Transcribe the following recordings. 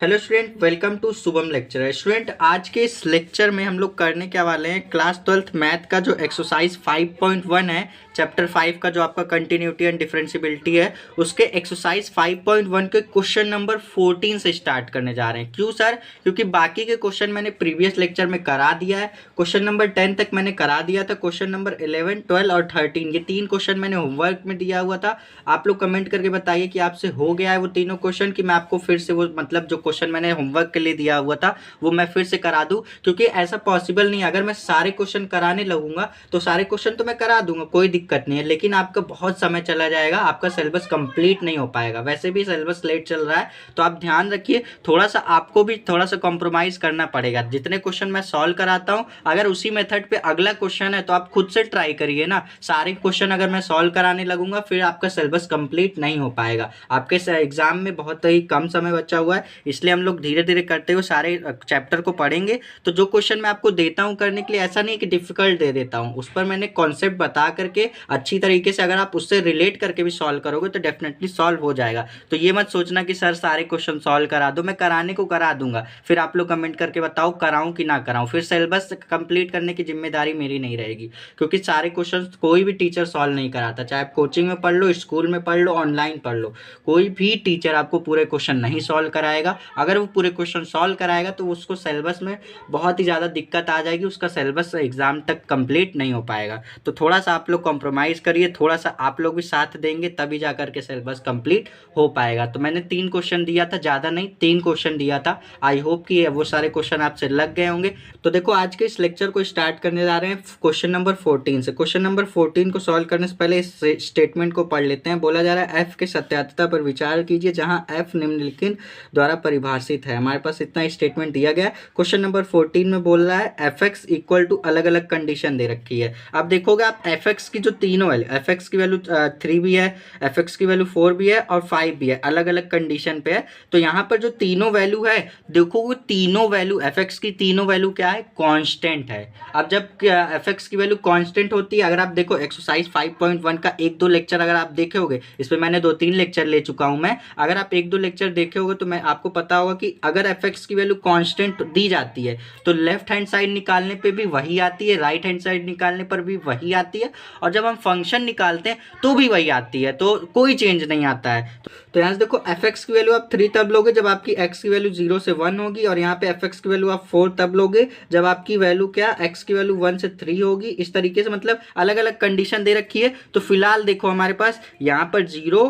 Hello student, welcome to Shubham lecture. Student, आज के इस लेक्चर में हम लोग करने क्या वाले हैं, क्लास 12th मैथ का जो एक्सरसाइज 5.1 है, चैप्टर 5 का जो आपका कंटिन्यूटी एंड डिफरेंशियबिलिटी है, उसके एक्सरसाइज 5.1 के क्वेश्चन नंबर 14 से स्टार्ट करने जा रहे हैं। क्यों सर? क्योंकि बाकी के क्वेश्चन मैंने प्रीवियस लेक्चर में करा दिया है। क्वेश्चन नंबर 10 तक मैंने करा दिया था। क्वेश्चन नंबर 11, 12 और 13 ये 3 क्वेश्चन मैंने होमवर्क में दिया हुआ था। आप लोग कमेंट करके बताइए कि आपसे हो गया है वो तीनों क्वेश्चन, कि मैं आपको फिर से वो मतलब जो क्वेश्चन मैंने होमवर्क के लिए दिया हुआ था वो मैं फिर से करा दूं। क्योंकि ऐसा पॉसिबल नहीं है, अगर मैं सारे क्वेश्चन कराने लगूंगा तो सारे क्वेश्चन तो मैं करा दूंगा, कोई दिक्कत नहीं है, लेकिन आपका बहुत समय चला जाएगा, आपका सिलेबस कंप्लीट नहीं हो पाएगा। वैसे भी सिलेबस लेट चल रहा है, तो आप ध्यान रखिए, थोड़ा सा आपको भी थोड़ा सा कॉम्प्रोमाइज करना पड़ेगा। जितने क्वेश्चन मैं सॉल्व कराता हूँ, अगर उसी मेथड पे अगला क्वेश्चन है तो आप खुद से ट्राई करिए ना। सारे क्वेश्चन अगर मैं सॉल्व कराने लगूंगा फिर आपका सिलेबस कंप्लीट नहीं हो पाएगा। आपके एग्जाम में बहुत ही कम समय बचा हुआ है, इसलिए हम लोग धीरे धीरे करते हुए सारे चैप्टर को पढ़ेंगे। तो जो क्वेश्चन मैं आपको देता हूँ करने के लिए, ऐसा नहीं कि डिफिकल्ट दे देता हूँ, उस पर मैंने कॉन्सेप्ट बता करके अच्छी तरीके से अगर आप उससे रिलेट करके भी सॉल्व करोगे तो डेफिनेटली सॉल्व हो जाएगा। तो ये मत सोचना कि सर सारे क्वेश्चन सॉल्व करा दो, मैं कराने को करा दूंगा, फिर आप लोग कमेंट करके बताओ कराऊं कि ना कराऊं, फिर सिलेबस कंप्लीट करने की जिम्मेदारी मेरी नहीं रहेगी। क्योंकि सारे क्वेश्चन कोई भी टीचर सॉल्व नहीं कराता, चाहे आप कोचिंग में पढ़ लो, स्कूल में पढ़ लो, ऑनलाइन पढ़ लो, कोई भी टीचर आपको पूरे क्वेश्चन नहीं सॉल्व कराएगा। अगर वो पूरे क्वेश्चन सॉल्व कराएगा तो उसको सिलेबस में बहुत ही ज़्यादा दिक्कत आ जाएगी, उसका सिलेबस एग्जाम तक कंप्लीट नहीं हो पाएगा। तो थोड़ा सा आप लोग कॉम्प्रोमाइज़ करिए, थोड़ा सा आप लोग भी साथ देंगे तभी जा करके सिलेबस कंप्लीट हो पाएगा। तो मैंने 3 क्वेश्चन दिया था, ज़्यादा नहीं, 3 क्वेश्चन दिया था। आई होप कि वो सारे क्वेश्चन आपसे लग गए होंगे। तो देखो, आज के इस लेक्चर को स्टार्ट करने जा रहे हैं क्वेश्चन नंबर 14 से। क्वेश्चन नंबर 14 को सॉल्व करने से पहले इस स्टेटमेंट को पढ़ लेते हैं। बोला जा रहा है एफ के सत्यार्थता पर विचार कीजिए जहां एफ निम्नलिखित द्वारा परिभाषित है। हमारे पास इतना स्टेटमेंट दिया गया है। क्वेश्चन नंबर 14 में बोल रहा है एफ एक्स इक्वल टू अलग अलग कंडीशन दे रखी है। अब देखोगे आप एफ एक्स की जो तीनों वैल्यू, एफ एक्स की वैल्यू 3 भी है, एफ एक्स की वैल्यू 4 भी है और 5 भी है, अलग अलग कंडीशन पे है। तो यहाँ पर जो तीनों वैल्यू है, देखोगे तीनों वैल्यू एफ एक्स की तीनों वैल्यू क्या है, कांस्टेंट है। अब जब एफ एक्स की वैल्यू कांस्टेंट होती है, अगर आप देखो एक्सरसाइज 5.1 का 1-2 लेक्चर अगर आप देखे होगे, इस पर मैंने 2-3 लेक्चर ले चुका हूं मैं, अगर आप 1-2 लेक्चर देखे होगे तो मैं आपको पता होगा कि अगर एफ एक्स की वैल्यू कांस्टेंट दी जाती है तो लेफ्ट हैंड साइड निकालने पे भी वही आती है, राइट हैंड साइड निकालने पर भी वही आती है, और जब हम फंक्शन निकालते हैं तो भी वही आती है, तो कोई चेंज नहीं आता है। तो यहाँ से देखो एफ एक्स की वैल्यू आप 3 तब लोगे जब आपकी एक्स की वैल्यू 0 से 1 होगी, और यहाँ पे एफ एक्स की वैल्यू आप 4 तब लोगे जब आपकी वैल्यू क्या, एक्स की वैल्यू 1 से 3 होगी। इस तरीके से मतलब अलग अलग कंडीशन दे रखी है। तो फिलहाल देखो हमारे पास यहाँ पर 0,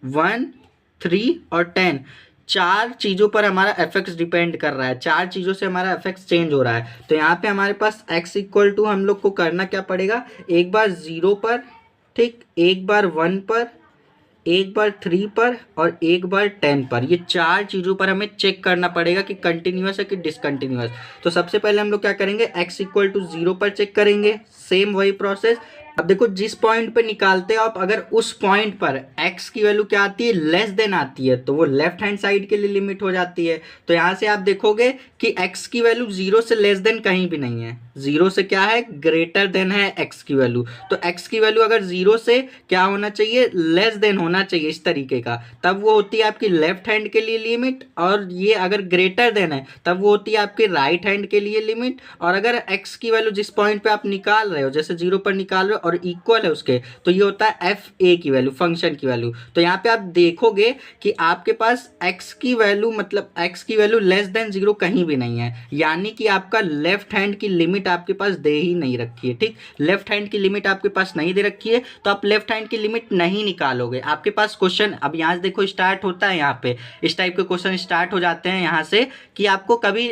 1, 3 और 10 चार चीज़ों पर हमारा एफ एक्स डिपेंड कर रहा है, चार चीज़ों से हमारा एफ एक्स चेंज हो रहा है। तो यहाँ पे हमारे पास एक्स इक्वल टू हम लोग को करना क्या पड़ेगा, एक बार 0 पर, ठीक, एक बार 1 पर, एक बार 3 पर और एक बार 10 पर। ये चार चीज़ों पर हमें चेक करना पड़ेगा कि कंटिन्यूअस है कि डिसकंटिन्यूअस। तो सबसे पहले हम लोग क्या करेंगे, x इक्वल टू 0 पर चेक करेंगे, सेम वही प्रोसेस। अब देखो जिस पॉइंट पे निकालते हो आप, अगर उस पॉइंट पर x की वैल्यू क्या आती है, लेस देन आती है, तो वो लेफ्ट हैंड साइड के लिए लिमिट हो जाती है। तो यहाँ से आप देखोगे कि x की वैल्यू 0 से लेस देन कहीं भी नहीं है, 0 से क्या है, ग्रेटर देन है x की वैल्यू। तो x की वैल्यू अगर 0 से क्या होना चाहिए, लेस देन होना चाहिए, इस तरीके का, तब वो होती है आपकी लेफ्ट हैंड के लिए लिमिट। और ये अगर ग्रेटर देन है तब वो होती है आपके राइट हैंड के लिए लिमिट। और अगर x की वैल्यू जिस पॉइंट पे आप निकाल रहे हो, जैसे 0 पर निकाल रहे हो और इक्वल है उसके, तो ये होता है एफ ए की वैल्यू, फंक्शन की वैल्यू। तो यहाँ पे आप देखोगे कि आपके पास x की वैल्यू मतलब x की वैल्यू लेस देन 0 कहीं भी नहीं है, यानी कि आपका लेफ्ट हैंड की लिमिट आपके पास दे ही नहीं रखी है। ठीक, लेफ्ट हैंड की लिमिट आपके पास नहीं दे रखी है, तो आप लेफ्ट हैंड की लिमिट नहीं निकालोगे। आपके पास क्वेश्चन अब यहाँ से देखो स्टार्ट होता है, यहाँ पे इस टाइप के क्वेश्चन स्टार्ट हो जाते हैं यहाँ से, कि आपको कभी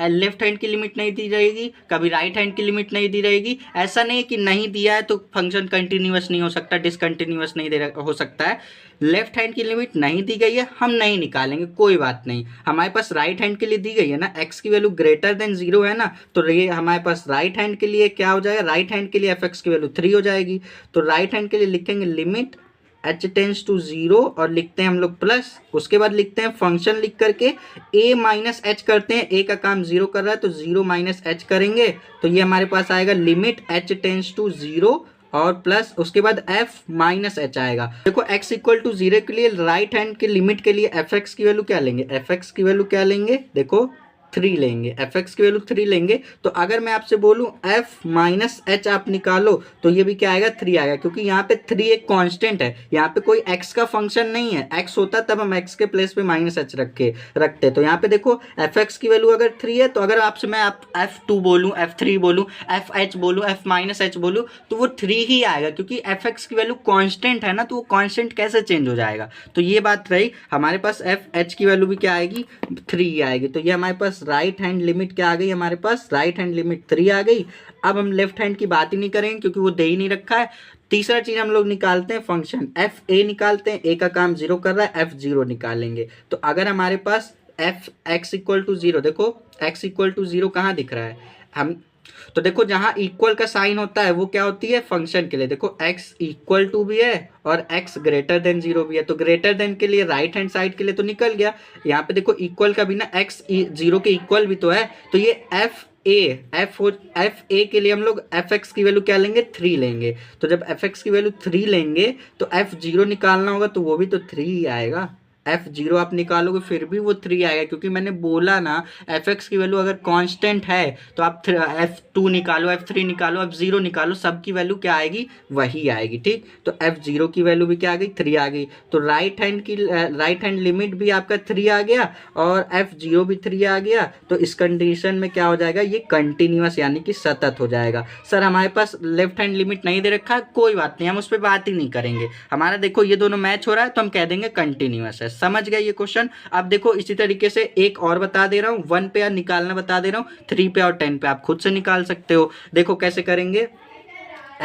लेफ्ट हैंड की लिमिट नहीं दी रहेगी, कभी राइट हैंड की लिमिट नहीं दी रहेगी। ऐसा नहीं कि नहीं दिया है तो फंक्शन कंटिन्यूअस नहीं हो सकता, डिसकंटिन्यूअस नहीं हो सकता है। लेफ्ट हैंड की लिमिट नहीं दी गई है, हम नहीं निकालेंगे, कोई बात नहीं। हमारे पास राइट हैंड के लिए दी गई है ना, x की वैल्यू ग्रेटर देन 0 है ना, तो ये हमारे पास राइट हैंड के लिए क्या हो जाएगा, राइट हैंड के लिए एफ एक्स की वैल्यू 3 हो जाएगी। तो राइट हैंड के लिए लिखेंगे लिमिट h टेंस टू 0 और लिखते हैं हम लोग प्लस, उसके बाद लिखते हैं फंक्शन लिख करके a माइनस एच करते हैं, a का काम 0 कर रहा है तो 0 माइनस एच करेंगे, तो ये हमारे पास आएगा लिमिट h टेंस टू 0 और प्लस उसके बाद f माइनस एच आएगा। देखो x इक्वल टू 0 के लिए राइट हैंड के लिमिट के लिए fx की वैल्यू क्या लेंगे, fx की वैल्यू क्या लेंगे, देखो 3 लेंगे, fx की वैल्यू 3 लेंगे। तो अगर मैं आपसे बोलूं f माइनस एच आप निकालो तो ये भी क्या आएगा, 3 आएगा, क्योंकि यहाँ पे 3 एक कांस्टेंट है, यहाँ पे कोई x का फंक्शन नहीं है। x होता तब हम x के प्लेस पे माइनस एच रखते। तो यहाँ पे देखो fx की वैल्यू अगर 3 है तो अगर आपसे मैं f2 बोलूँ, f3 बोलूँ, fh बोलूँ, f माइनस एच बोलूँ तो वो 3 ही आएगा, क्योंकि fx की वैल्यू कांस्टेंट है ना, तो वो कांस्टेंट कैसे चेंज हो जाएगा। तो ये बात रही, हमारे पास fh की वैल्यू भी क्या आएगी, 3 ही आएगी। तो ये हमारे पास राइट हैंड लिमिट क्या आ गई, हमारे पास राइट हैंड लिमिट 3 आ गई। अब हम लेफ्ट हैंड की बात ही नहीं करेंगे क्योंकि वो दे ही नहीं रखा है। तीसरा चीज हम लोग निकालते हैं फंक्शन एफ ए निकालते हैं, ए का काम 0 कर रहा है, एफ 0 निकालेंगे। तो अगर हमारे पास एफ एक्स इक्वल टू 0, देखो एक्स इक्वल टू 0 कहाँ दिख रहा है, हम तो देखो जहां इक्वल का साइन होता है वो क्या होती है, फंक्शन के लिए। देखो x इक्वल टू भी है और x ग्रेटर देन 0 भी है, तो ग्रेटर देन के लिए राइट हैंड साइड के लिए तो निकल गया। यहाँ पे देखो इक्वल का भी ना, x 0 के इक्वल भी तो है, तो ये एफ ए के लिए हम लोग एफ एक्स की वैल्यू क्या लेंगे, 3 लेंगे। तो जब एफ एक्स की वैल्यू 3 लेंगे तो एफ 0 निकालना होगा तो वो भी तो 3 ही आएगा। f0 आप निकालोगे फिर भी वो 3 आएगा, क्योंकि मैंने बोला ना fx की वैल्यू अगर कांस्टेंट है तो आप f2 निकालो, f3 निकालो, f0 निकालो, सब की वैल्यू क्या आएगी, वही आएगी। ठीक, तो f0 की वैल्यू भी क्या आ गई, 3 आ गई। तो राइट हैंड लिमिट भी आपका 3 आ गया और f0 भी 3 आ गया। तो इस कंडीशन में क्या हो जाएगा, ये कंटिन्यूअस यानी कि सतत हो जाएगा। सर हमारे पास लेफ्ट हैंड लिमिट नहीं दे रखा, कोई बात नहीं, हम उस पर बात ही नहीं करेंगे। हमारा देखो ये दोनों मैच हो रहा है तो हम कह देंगे कंटिन्यूअस है। समझ गए ये क्वेश्चन। अब देखो इसी तरीके से एक और बता दे रहा हूं, 1 पे निकालना बता दे रहा हूं, 3 पे और 10 पे आप खुद से निकाल सकते हो। देखो कैसे करेंगे,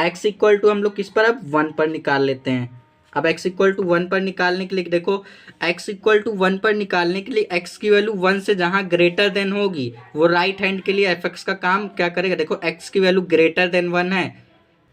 x इक्वल टू हम लोग किस पर, अब 1 पर निकाल लेते हैं। अब x इक्वल टू 1 पर निकालने के लिए देखो, x इक्वल टू 1 पर निकालने के लिए x की वैल्यू 1 से जहां ग्रेटर देन होगी वो राइट हैंड के लिए fx का काम क्या करेगा। देखो x की वैल्यू ग्रेटर देन 1 है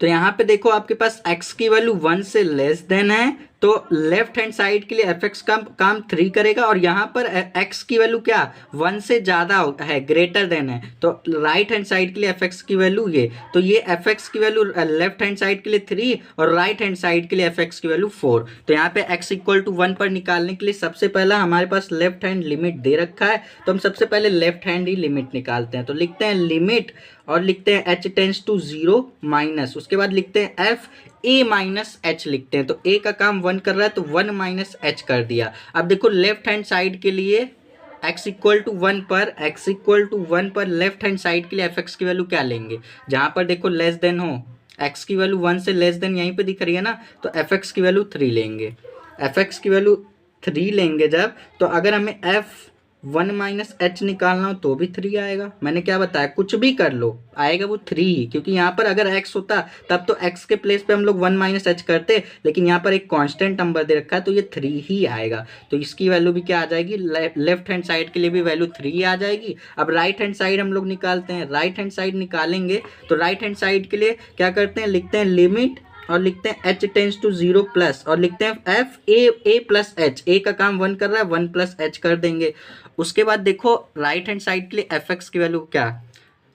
तो यहाँ पे देखो आपके पास x की वैल्यू 1 से लेस देन है तो लेफ्ट हैंड साइड के लिए fx का काम 3 करेगा, और यहाँ पर x की वैल्यू क्या 1 से ज़्यादा है, ग्रेटर देन है, तो राइट हैंड साइड के लिए fx की वैल्यू ये, तो ये fx की वैल्यू लेफ्ट हैंड साइड के लिए 3 और राइट हैंड साइड के लिए fx की वैल्यू 4। तो यहाँ पे x इक्वल टू 1 पर निकालने के लिए सबसे पहला हमारे पास लेफ्ट हैंड लिमिट दे रखा है, तो हम सबसे पहले लेफ्ट हैंड ही लिमिट निकालते हैं। तो लिखते हैं लिमिट और लिखते हैं h टेंड्स टू 0 माइनस, उसके बाद लिखते हैं f a माइनस एच लिखते हैं। तो a का काम 1 कर रहा है तो 1 माइनस एच कर दिया। अब देखो लेफ्ट हैंड साइड के लिए x इक्वल टू 1 पर लेफ्ट हैंड साइड के लिए fx की वैल्यू क्या लेंगे, जहां पर देखो लेस देन हो, x की वैल्यू 1 से लेस देन यहीं पे दिख रही है ना, तो fx की वैल्यू 3 लेंगे। fx की वैल्यू 3 लेंगे जब, तो अगर हमें f1 माइनस एच निकालना हो तो भी 3 आएगा। मैंने क्या बताया, कुछ भी कर लो आएगा वो 3 ही, क्योंकि यहाँ पर अगर x होता तब तो x के प्लेस पे हम लोग 1 माइनस एच करते, लेकिन यहाँ पर एक कांस्टेंट नंबर दे रखा है तो ये 3 ही आएगा। तो इसकी वैल्यू भी क्या आ जाएगी, लेफ्ट हैंड साइड के लिए भी वैल्यू 3 आ जाएगी। अब राइट हैंड साइड हम लोग निकालते हैं, राइट हैंड साइड निकालेंगे तो राइट हैंड साइड के लिए क्या करते हैं, लिखते हैं लिमिट और लिखते हैं h टेंड्स टू 0 प्लस और लिखते हैं f a plus H, a का काम 1 कर रहा है 1 प्लस एच कर देंगे। उसके बाद देखो राइट हैंड साइड के लिए fx की वैल्यू क्या,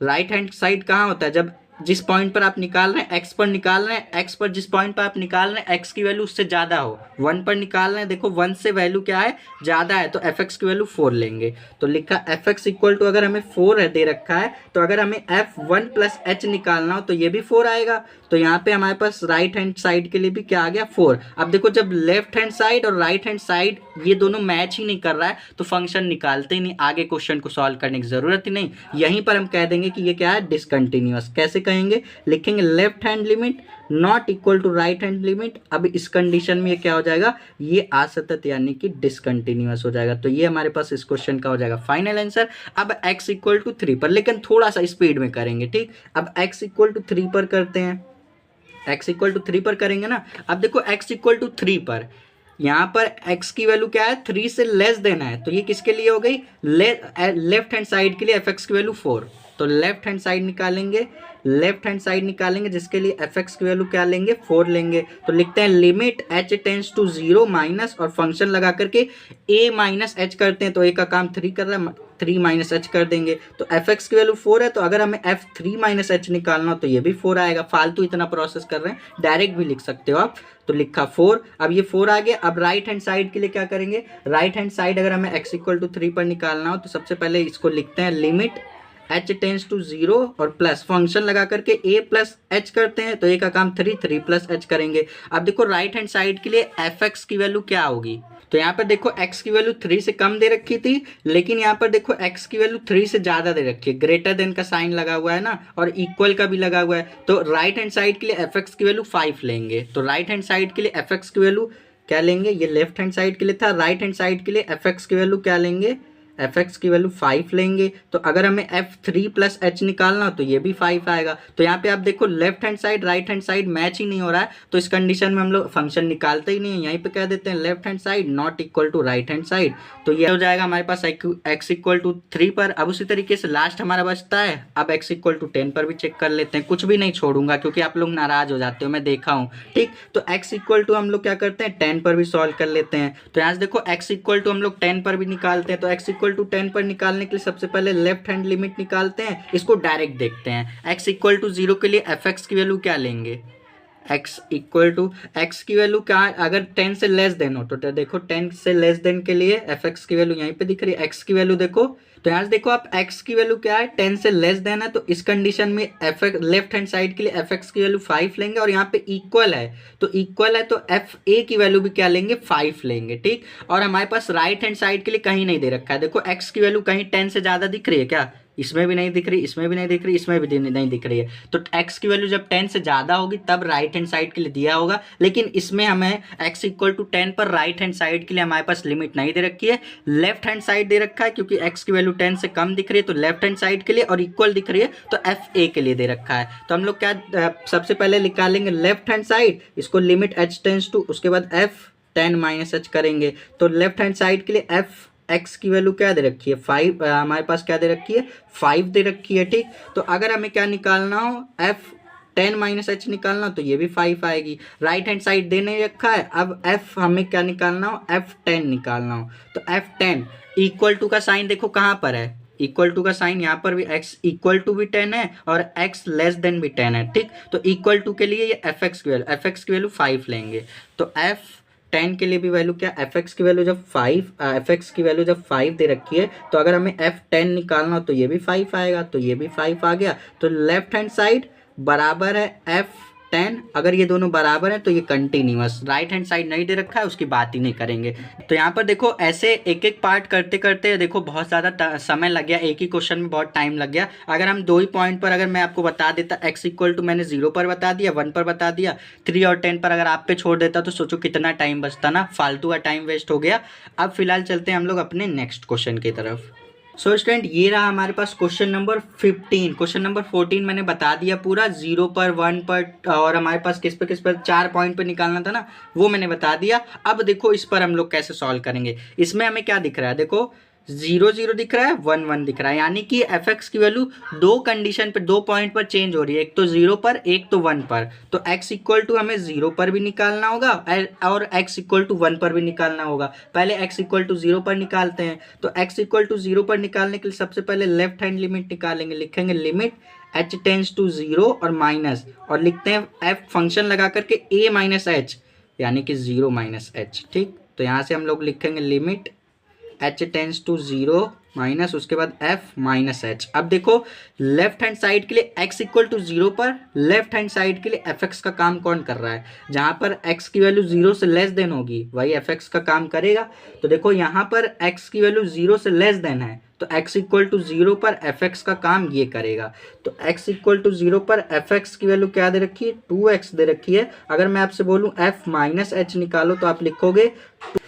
राइट हैंड साइड कहाँ होता है, जब जिस पॉइंट पर आप निकाल रहे हैं x पर निकाल रहे हैं, x पर जिस पॉइंट पर आप निकाल रहे हैं x की वैल्यू उससे ज़्यादा हो, 1 पर निकाल रहे हैं, देखो 1 से वैल्यू क्या है, ज़्यादा है, तो fx की वैल्यू 4 लेंगे। तो लिखा fx इक्वल टू, अगर हमें 4 है दे रखा है तो अगर हमें f1 प्लस h निकालना हो तो ये भी 4 आएगा। तो यहाँ पे हमारे पास राइट हैंड साइड के लिए भी क्या आ गया, 4। अब देखो जब लेफ्ट हैंड साइड और राइट हैंड साइड ये दोनों मैच ही नहीं कर रहा है तो फंक्शन निकालते ही नहीं, आगे क्वेश्चन को सॉल्व करने की जरूरत ही नहीं। यहीं पर हम कह देंगे कि ये क्या है, डिसकंटिन्यूअस। कैसे कहेंगे, लिखेंगे left hand limit not equal to right hand limit. अब इस कंडीशन में ये क्या हो जाएगा, ये असतत यानी कि डिसकंटिन्यूअस हो जाएगा। तो ये हमारे पास इस क्वेश्चन का हो जाएगा फाइनल आंसर। अब x इक्वल टू 3 पर, लेकिन थोड़ा सा स्पीड में करेंगे। ठीक, अब x इक्वल टू 3 पर करते हैं, x इक्वल टू 3 पर करेंगे ना। अब देखो x इक्वल टू 3 पर यहाँ पर x की वैल्यू क्या है, 3 से लेस देना है, तो ये किसके लिए हो गई, लेफ्ट हैंड साइड के लिए fx की वैल्यू 4। तो लेफ्ट हैंड साइड निकालेंगे, लेफ्ट हैंड साइड निकालेंगे जिसके लिए एफ एक्स की वैल्यू क्या लेंगे 4 लेंगे। तो लिखते हैं limit h tends to 0 minus और फंक्शन लगा करके a माइनस एच करते हैं, तो a का काम 3 कर रहा है, 3 माइनस एच कर देंगे। तो एफ एक्स की वैल्यू 4 है, तो अगर हमें एफ 3 माइनस एच निकालना हो तो ये भी 4 आएगा। फालतू इतना प्रोसेस कर रहे हैं, डायरेक्ट भी लिख सकते हो आप। तो लिखा 4, अब ये 4 आ गया। अब राइट हैंड साइड के लिए क्या करेंगे, राइट हैंड साइड अगर हमें x इक्वल टू 3 पर निकालना हो तो सबसे पहले इसको लिखते हैं लिमिट h टेंस टू 0 और प्लस फंक्शन लगा करके a प्लस एच करते हैं, तो a का काम 3, 3 प्लस एच करेंगे। अब देखो राइट हैंड साइड के लिए एफ एक्स की वैल्यू क्या होगी, तो यहाँ पर देखो x की वैल्यू 3 से कम दे रखी थी, लेकिन यहाँ पर देखो x की वैल्यू 3 से ज़्यादा दे रखी है, ग्रेटर देन का साइन लगा हुआ है ना, और इक्वल का भी लगा हुआ है। तो राइट हैंड साइड के लिए एफ एक्स की वैल्यू 5 लेंगे। तो राइट हैंड साइड के लिए एफ एक्स की वैल्यू क्या लेंगे, ये लेफ्ट हैंड साइड के लिए था, राइट हैंड साइड के लिए एफ एक्स की वैल्यू क्या लेंगे, एफ एक्स की वैल्यू 5 लेंगे। तो अगर हमें f3 प्लस एच निकालना हो तो ये भी 5 आएगा। तो यहाँ पे आप देखो left hand side right hand side match ही नहीं हो रहा है, तो इस कंडीशन में हम लोग फंक्शन निकालते ही नहीं है, यहीं पे कह देते हैं left hand side not equal to right hand side. तो ये हो जाएगा हमारे पास x इक्वल टू 3 पर। अब उसी तरीके से लास्ट हमारा बचता है, अब x इक्वल टू 10 पर भी चेक कर लेते हैं, कुछ भी नहीं छोड़ूंगा क्योंकि आप लोग नाराज हो जाते हो, मैं देखा हूँ। ठीक, तो x इक्वल टू हम लोग क्या करते हैं 10 पर भी सॉल्व कर लेते हैं। तो यहाँ से देखो x इक्वल टू हम लोग 10 पर भी निकालते हैं, तो x इक्वल टू 10 पर निकालने के लिए सबसे पहले लेफ्ट हैंड लिमिट निकालते हैं, इसको डायरेक्ट देखते हैं। x इक्वल टू 0 के लिए एफ एक्स की वैल्यू क्या लेंगे, x इक्वल टू x की वैल्यू क्या, अगर 10 से लेस देन हो तो देखो 10 से लेस देन के लिए एफ एक्स की वैल्यू यहीं पे दिख रही है, x की वैल्यू देखो। तो यहाँ से देखो आप x की वैल्यू क्या है 10 से लेस देन है, तो इस कंडीशन में F x left hand side के लिए एफ एक्स की वैल्यू 5 लेंगे, और यहाँ पे इक्वल है, तो इक्वल है तो एफ ए की वैल्यू भी क्या लेंगे 5 लेंगे। ठीक, और हमारे पास राइट हैंड साइड के लिए कहीं नहीं दे रखा है, देखो x की वैल्यू कहीं 10 से ज़्यादा दिख रही है क्या, इसमें भी नहीं दिख रही, इसमें भी नहीं दिख रही, इसमें भी नहीं दिख रही है। तो x की वैल्यू जब 10 से ज़्यादा होगी तब राइट हैंड साइड के लिए दिया होगा, लेकिन इसमें हमें x इक्वल टू 10 पर राइट हैंड साइड के लिए हमारे पास लिमिट नहीं दे रखी है, लेफ्ट हैंड साइड दे रखा है, क्योंकि x की वैल्यू 10 से कम दिख रही है तो लेफ्ट हैंड साइड के लिए, और इक्वल दिख रही है तो एफ ए के लिए दे रखा है। तो हम लोग क्या सबसे पहले निकालेंगे लेफ्ट हैंड साइड, इसको लिमिट h टेंस टू, उसके बाद f 10 माइनस एच करेंगे। तो लेफ्ट हैंड साइड के लिए एफ x की वैल्यू क्या दे रखी है 5, हमारे पास क्या दे रखी है 5 दे रखी है। ठीक, तो अगर हमें क्या निकालना हो f 10 माइनस एच निकालना हो तो ये भी 5 आएगी। राइट हैंड साइड दे नहीं रखा है, अब f हमें क्या निकालना हो f10 निकालना हो, तो f10 इक्वल टू का साइन देखो कहाँ पर है, इक्वल टू का साइन यहाँ पर भी x इक्वल टू भी 10 है और x लेस देन भी 10 है। ठीक, तो इक्वल टू के लिए ये एफ एक्स की वैल्यू 5 लेंगे, तो f10 के लिए भी वैल्यू क्या, एफ एक्स की वैल्यू जब 5 दे रखी है, तो अगर हमें f10 निकालना हो तो ये भी 5 आएगा, तो ये भी 5 आ गया। तो लेफ्ट हैंड साइड बराबर है f10, अगर ये दोनों बराबर हैं तो ये कंटिन्यूअस, राइट हैंड साइड नहीं दे रखा है उसकी बात ही नहीं करेंगे। तो यहाँ पर देखो ऐसे एक एक पार्ट करते करते देखो बहुत ज़्यादा समय लग गया, एक ही क्वेश्चन में बहुत टाइम लग गया। अगर हम 2 ही पॉइंट पर अगर मैं आपको बता देता x इक्वल टू मैंने 0 पर बता दिया, 1 पर बता दिया, 3 और 10 पर अगर आप पे छोड़ देता तो सोचो कितना टाइम बचता ना, फालतू का टाइम वेस्ट हो गया। अब फिलहाल चलते हैं हम लोग अपने नेक्स्ट क्वेश्चन की तरफ। सो स्टूडेंट ये रहा हमारे पास क्वेश्चन नंबर 15। क्वेश्चन नंबर 14 मैंने बता दिया पूरा, 0 पर 1 पर और हमारे पास किस पर 4 पॉइंट पे निकालना था ना, वो मैंने बता दिया। अब देखो इस पर हम लोग कैसे सॉल्व करेंगे। इसमें हमें क्या दिख रहा है, देखो 0 0 दिख रहा है, 1 1 दिख रहा है, यानी कि एफ एक्स की वैल्यू 2 कंडीशन पे 2 पॉइंट पर चेंज हो रही है, एक तो 0 पर एक तो 1 पर। तो x इक्वल टू हमें 0 पर भी निकालना होगा और x इक्वल टू 1 पर भी निकालना होगा। पहले x इक्वल टू 0 पर निकालते हैं, तो x इक्वल टू 0 पर निकालने के लिए सबसे पहले लेफ्ट हैंड लिमिट निकालेंगे, लिखेंगे लिमिट h टेंस टू 0 और माइनस, और लिखते हैं f फंक्शन लगा करके a माइनस एच, यानी कि 0 माइनस एच। ठीक, तो यहाँ से हम लोग लिखेंगे limit h tends to 0 minus, उसके बाद f माइनस एच। अब देखो लेफ्ट हैंड साइड के लिए x इक्वल टू 0 पर लेफ्ट हैंड साइड के लिए एफ एक्स का काम कौन कर रहा है, जहाँ पर x की वैल्यू 0 से लेस देन होगी वही एफ एक्स का काम करेगा। तो देखो यहाँ पर x की वैल्यू 0 से लेस देन है, तो x इक्वल टू 0 पर एफ एक्स का काम ये करेगा। तो x इक्वल टू 0 पर एफ एक्स की वैल्यू क्या दे रखी है 2x दे रखी है। अगर मैं आपसे बोलूँ f माइनस एच निकालो तो आप लिखोगे,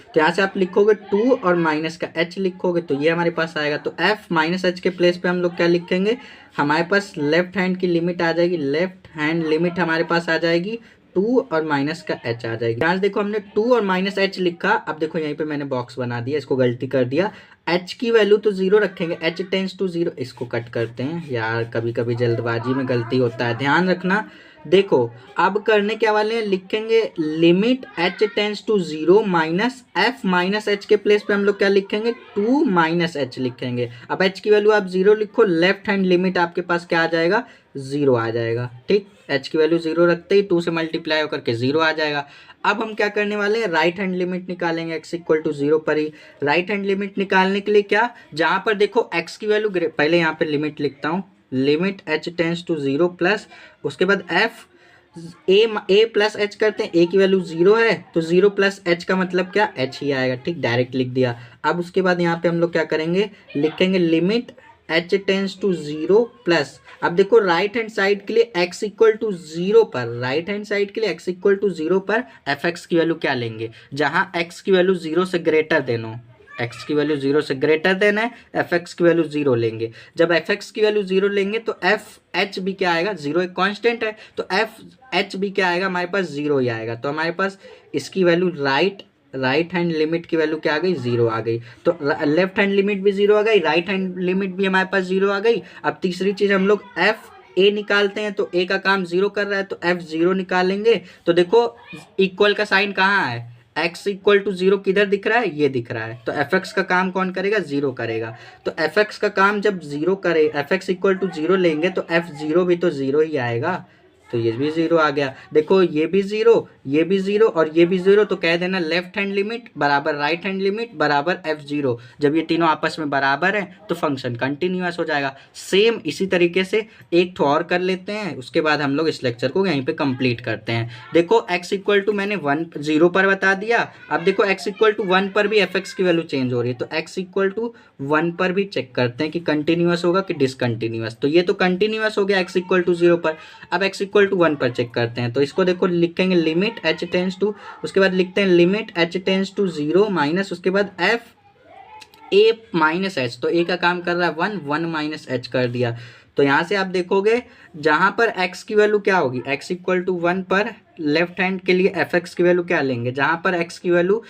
तो यहाँ से आप लिखोगे 2 और माइनस का h लिखोगे तो ये हमारे पास आएगा। तो f माइनस एच के प्लेस पे हम लोग क्या लिखेंगे, हमारे पास लेफ्ट हैंड की लिमिट आ जाएगी, लेफ्ट हैंड लिमिट हमारे पास आ जाएगी 2 और माइनस का h आ जाएगी। यहाँ देखो हमने 2 और माइनस h लिखा, अब देखो यहीं पे मैंने बॉक्स बना दिया, इसको गलती कर दिया। एच की वैल्यू तो जीरो रखेंगे, एच टेंस टू जीरो, इसको कट करते हैं यार, कभी कभी जल्दबाजी में गलती होता है, ध्यान रखना। देखो अब करने क्या वाले हैं, लिखेंगे limit h tends to zero minus f minus h के प्लेस पे हम लोग क्या लिखेंगे, टू माइनस एच लिखेंगे। अब एच की वैल्यू आप जीरो लिखो, लेफ्ट हैंड लिमिट आपके पास क्या आ जाएगा, जीरो आ जाएगा। ठीक, एच की वैल्यू जीरो रखते ही टू से मल्टीप्लाई होकर के जीरो आ जाएगा। अब हम क्या करने वाले हैं, राइट हैंड लिमिट निकालेंगे एक्स इक्वल टू जीरो पर ही। राइट हैंड लिमिट निकालने के लिए क्या, जहां पर देखो एक्स की वैल्यू, पहले यहाँ पे लिमिट लिखता हूँ, limit h tends to zero plus उसके बाद एफ ए प्लस एच करते हैं, ए की वैल्यू जीरो है तो जीरो प्लस एच का मतलब क्या, एच ही आएगा। ठीक, डायरेक्ट लिख दिया। अब उसके बाद यहाँ पे हम लोग क्या करेंगे, लिखेंगे limit h tends to zero plus, अब देखो राइट हैंड साइड के लिए x इक्वल टू जीरो पर, राइट हैंड साइड के लिए x इक्वल टू जीरो पर एफ एक्स की वैल्यू क्या लेंगे, जहां x की वैल्यू जीरो से ग्रेटर देन हो, x की वैल्यू जीरो से ग्रेटर देन है, एफ एक्स की वैल्यू जीरो लेंगे। जब एफ एक्स की वैल्यू जीरो लेंगे तो एफ एच भी क्या आएगा, जीरो एक कांस्टेंट है तो एफ एच भी क्या आएगा, हमारे पास जीरो ही आएगा। तो हमारे पास इसकी वैल्यू राइट हैंड लिमिट की वैल्यू क्या आ गई, जीरो आ गई। तो लेफ्ट हैंड लिमिट भी जीरो आ गई, राइट हैंड लिमिट भी हमारे पास जीरो आ गई। अब तीसरी चीज हम लोग एफ ए निकालते हैं, तो ए का काम जीरो कर रहा है तो एफ जीरो निकालेंगे। तो देखो इक्वल का साइन कहाँ है, x इक्वल टू जीरो किधर दिख रहा है, ये दिख रहा है। तो एफ एक्स का काम कौन करेगा, जीरो करेगा। तो एफ एक्स का काम जब जीरो करे, f x equal to zero लेंगे तो एफ जीरो भी तो जीरो ही आएगा, तो ये भी जीरो आ गया। देखो ये भी जीरो, ये भी जीरो और ये भी जीरो, तो कह देना लेफ्ट हैंड लिमिट बराबर राइट हैंड लिमिट बराबर एफ जीरो। जब ये तीनों आपस में बराबर है तो फंक्शन कंटिन्यूअस हो जाएगा। सेम इसी तरीके से एक ठो और कर लेते हैं, उसके बाद हम लोग इस लेक्चर को यहीं पे कंप्लीट करते हैं। देखो x इक्वल टू मैंने वन जीरो पर बता दिया, अब देखो x इक्वल टू वन पर भी एफ एक्स की वैल्यू चेंज हो रही है, तो x इक्वल टू वन पर भी चेक करते हैं कि कंटिन्यूअस होगा कि डिसकंटिन्यूअस। तो ये तो कंटिन्यूअस हो गया x इक्वल टू जीरो पर। अब x इक्वल टू वन पर चेक करते हैं, तो इसको देखो लिखेंगे लिमिट h टेंस टू, उसके बाद लिखते हैं limit h tends to zero minus उसके बाद f a माइनस एच, तो a का काम कर रहा है वन, वन माइनस एच कर दिया। तो यहाँ से आप देखोगे जहाँ पर x की वैल्यू क्या होगी, x इक्वल टू वन पर लेफ्ट हैंड के लिए एफ एक्स की वैल्यू क्या लेंगे, जहाँ पर x की वैल्यू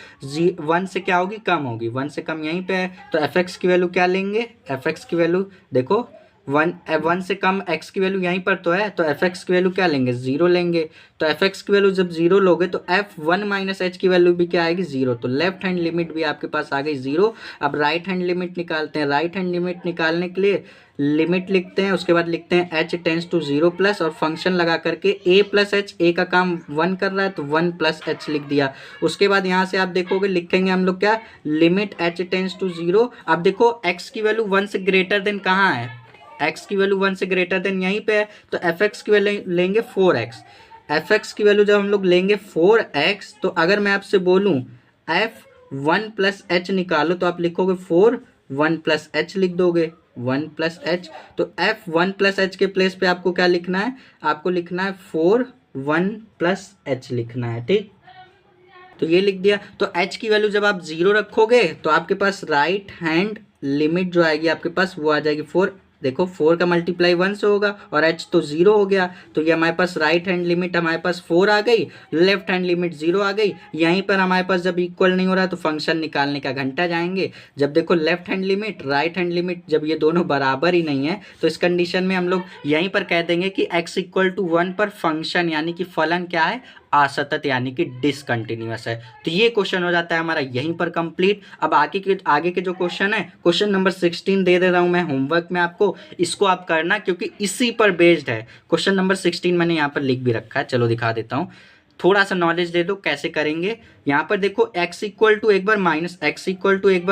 वन से क्या होगी, कम होगी, वन से कम यहीं पे है, तो एफ एक्स की वैल्यू क्या लेंगे, एफ एक्स की वैल्यू देखो वन से कम x की वैल्यू यहीं पर तो है, तो एफ एक्स की वैल्यू क्या लेंगे, जीरो लेंगे। तो एफ एक्स की वैल्यू जब जीरो लोगे तो एफ वन माइनस एच की वैल्यू भी क्या आएगी, जीरो। तो लेफ्ट हैंड लिमिट भी आपके पास आ गई जीरो। अब राइट हैंड लिमिट निकालते हैं, राइट हैंड लिमिट निकालने के लिए लिमिट लिखते हैं, उसके बाद लिखते हैं h tends to zero plus और फंक्शन लगा करके a प्लस एच, ए का काम वन कर रहा है तो वन प्लस एच लिख दिया। उसके बाद यहाँ से आप देखोगे लिखेंगे हम लोग क्या, limit h tends to zero. अब देखो x की वैल्यू वन से ग्रेटर देन कहाँ है, x की वैल्यू वन से ग्रेटर देन यहीं पे है, तो एफ एक्स की वैल्यू लेंगे 4x। एफ एक्स की वैल्यू जब हम लोग लेंगे 4x, तो अगर मैं आपसे बोलूँ एफ वन प्लस एच निकालो तो आप लिखोगे 4, वन प्लस एच लिख दोगे, वन प्लस एच। तो एफ वन प्लस एच के प्लेस पे आपको क्या लिखना है, आपको लिखना है 4 वन प्लस एच लिखना है। ठीक, तो ये लिख दिया। तो h की वैल्यू जब आप जीरो रखोगे तो आपके पास राइट हैंड लिमिट जो आएगी आपके पास वो आ जाएगी 4। देखो 4 का मल्टीप्लाई 1 से होगा और h तो जीरो हो गया, तो ये हमारे पास राइट हैंड लिमिट हमारे पास 4 आ गई, लेफ्ट हैंड लिमिट 0 आ गई। यहीं पर हमारे पास जब इक्वल नहीं हो रहा तो फंक्शन निकालने का घंटा जाएंगे। जब देखो left hand limit right hand limit जब ये दोनों बराबर ही नहीं है तो इस कंडीशन में हम लोग यहीं पर कह देंगे कि x इक्वल टू वन पर फंक्शन यानी कि फलन क्या है, असतत यानी कि डिसकंटिन्यूअस है। तो ये क्वेश्चन हो जाता है हमारा यहीं पर कंप्लीट। अब आगे के जो क्वेश्चन है, क्वेश्चन नंबर 16 दे रहा हूं मैं होमवर्क में आपको, इसको आप करना क्योंकि इसी पर बेस्ड है। क्वेश्चन नंबर 16 मैंने यहाँ पर लिख भी रखा है, चलो दिखा देता हूँ, थोड़ा सा नॉलेज दे दो कैसे करेंगे। यहाँ पर देखो x इक्वल टू एक बार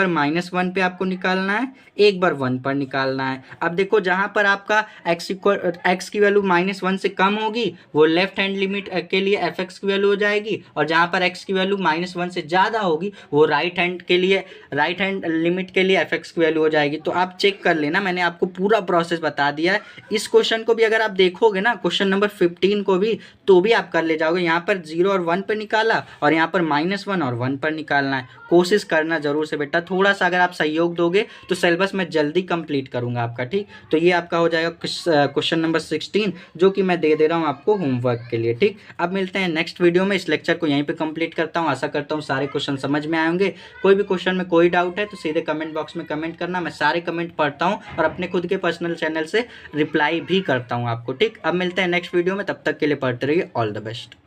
माइनस वन पे आपको निकालना है, एक बार वन पर निकालना है। अब देखो जहाँ पर आपका x की वैल्यू -1 से कम होगी वो लेफ्ट हैंड लिमिट के लिए एफ एक्स की वैल्यू हो जाएगी, और जहाँ पर x की वैल्यू -1 से ज़्यादा होगी वो राइट हैंड लिमिट के लिए एफ एक्स की वैल्यू हो जाएगी। तो आप चेक कर लेना, मैंने आपको पूरा प्रोसेस बता दिया है। इस क्वेश्चन को भी अगर आप देखोगे ना, क्वेश्चन नंबर 15 को भी, तो भी आप कर ले जाओगे। यहाँ पर 0 और 1 पे निकाला और यहाँ पर -1 और 1 पर निकालना है। कोशिश करना जरूर से बेटा, थोड़ा सा अगर आप सहयोग दोगे तो सिलेबस मैं जल्दी कंप्लीट करूंगा आपका, ठीक। तो ये आपका हो जाएगा क्वेश्चन नंबर 16 जो कि मैं दे रहा हूँ आपको होमवर्क के लिए, ठीक। अब मिलते हैं नेक्स्ट वीडियो में। इस लेक्चर को यहीं पे कंप्लीट करता हूँ। आशा करता हूँ सारे क्वेश्चन समझ में आए होंगे। कोई भी क्वेश्चन में कोई डाउट है तो सीधे कमेंट बॉक्स में कमेंट करना, मैं सारे कमेंट पढ़ता हूँ और अपने खुद के पर्सनल चैनल से रिप्लाई भी करता हूँ आपको, ठीक। अब मिलते हैं नेक्स्ट वीडियो में, तब तक के लिए पढ़ते रहिए। All the best.